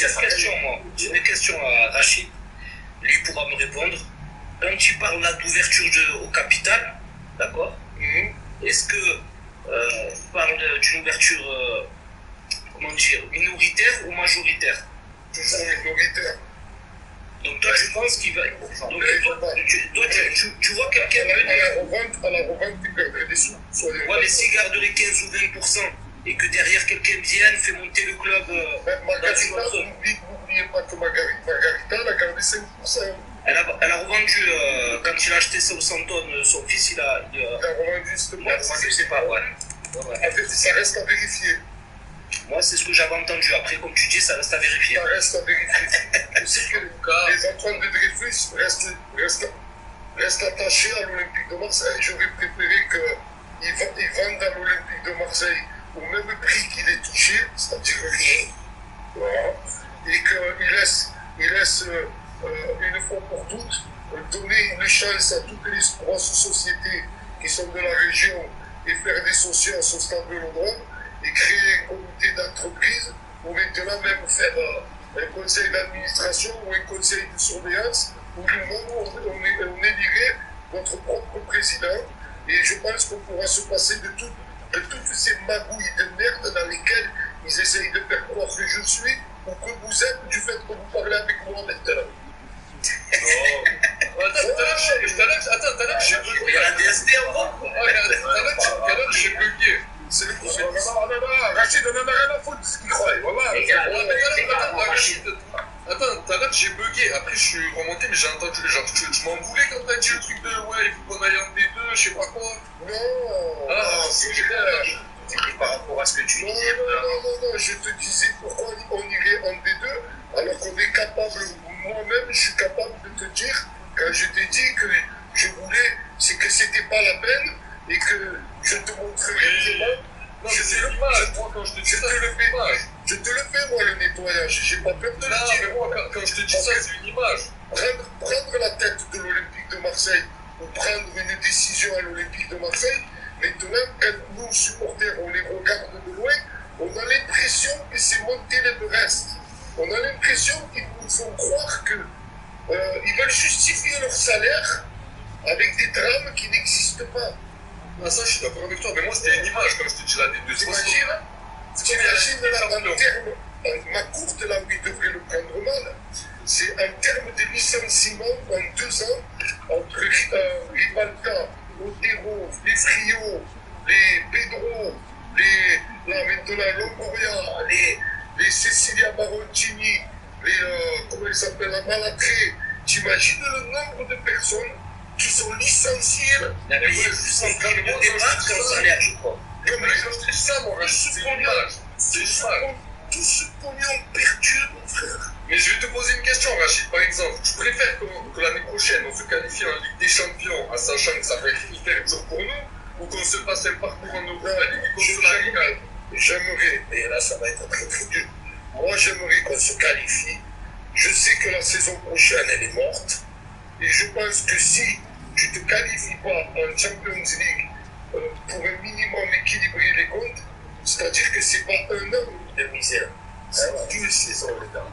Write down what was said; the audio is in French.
J'ai une question, moi. J'ai une question à Rachid. Lui pourra me répondre. Quand tu parles là d'ouverture au capital, d'accord, est-ce que tu parles d'une ouverture, comment dire, minoritaire ou majoritaire? Toujours minoritaire. Donc toi, tu penses qu'il va... Donc toi, tu vois quelqu'un... À la revente, tu perdrais des sous. Ouais, mais s'il garderait 15 ou 20%, et que derrière quelqu'un vienne, fait monter le club... Margarita, n'oubliez pas que Margarita, elle a gardé 5%. Elle a revendu, quand il a acheté Southampton, son fils, il a revendu, c'est pas, ouais. En fait, ça reste à vérifier. Moi, c'est ce que j'avais entendu. Après, comme tu dis, ça reste à vérifier. Ça reste à vérifier. Je sais que les enfants de Dreyfus restent attachés à l'Olympique de Marseille. J'aurais préféré qu'ils vendent à l'Olympique de Marseille au même prix qu'il est touché, c'est-à-dire rien. Voilà. Et qu'il laisse une fois pour toutes donner une chance à toutes les grosses sociétés qui sont de la région et faire des socios au stade de Vélodrome et créer un comité d'entreprise ou maintenant même faire un conseil d'administration ou un conseil de surveillance où nous, on élirait notre propre président et je pense qu'on pourra se passer de toutes ces magouilles de merde dans lesquelles ils essayent de faire croire que je suis ou que vous êtes du fait que vous parlez avec moi maintenant. Attends, j'ai bugué. Il y a la DST en gros. Tout à l'heure, j'ai bugué. C'est le projet. Rachid, on en a rien à foutre de ce qu'il croit. Attends, tout à l'heure, j'ai bugué. Après, je suis remonté, mais j'ai entendu. Genre, tu m'en voulais quand t'as dit le truc de ouais, il faut qu'on aille en D2, je sais pas quoi. Non. Ah, c'est clair. Par rapport à ce que tu disais. Non, je te disais pourquoi on irait en D2 alors qu'on est capable, moi-même, je suis capable de te dire, quand je t'ai dit que je voulais, c'est que c'était pas la peine et que je te montrerai vraiment. Non, je te le fais, moi, quand je te dis ça, je te le fais, moi, le nettoyage. J'ai pas peur de le dire. Mais moi, quand je te dis ça, c'est une image. Prendre la tête de l'Olympique de Marseille ou prendre une décision à l'Olympique de Marseille, maintenant, quand nous, supporters, on les regarde de loin, on a l'impression que c'est monter l'Everest. On a l'impression qu'ils nous font croire qu'ils veulent justifier leur salaire avec des drames qui n'existent pas. Ah, ça, je suis d'accord avec toi, mais moi, c'était une image, comme je te dis là, des deux. T'imagines là, en termes, ma courte, là où il devrait le prendre mal, c'est en termes de licenciement en 2 ans, entre Ribalta, Otero, les Frio, les Pedro, là maintenant Longoria, les Cecilia Baroncini, comment ils s'appellent, la Malatré. T'imagines le nombre de personnes qui sont licenciées Il y a juste un cas de départ sur le salaire, je crois. Comme c'est ça, mon reste, c'est une image. C'est une tout ce pognon perdu, mon frère. Mais je vais te poser une question, Rachid. Par exemple, tu préfères que l'année prochaine, on se qualifie en Ligue des Champions, en sachant que ça va être hyper dur pour nous, ou qu'on se fasse un parcours en Europa League contre la Ligue? J'aimerais, mais là, ça va être très très dur. Moi, j'aimerais qu'on se qualifie. Je sais que la saison prochaine, elle est morte. Et je pense que si tu ne te qualifies pas en Champions League pour un minimum équilibrer les comptes, c'est-à-dire que c'est pas un an de misère, c'est 2 saisons, les gars.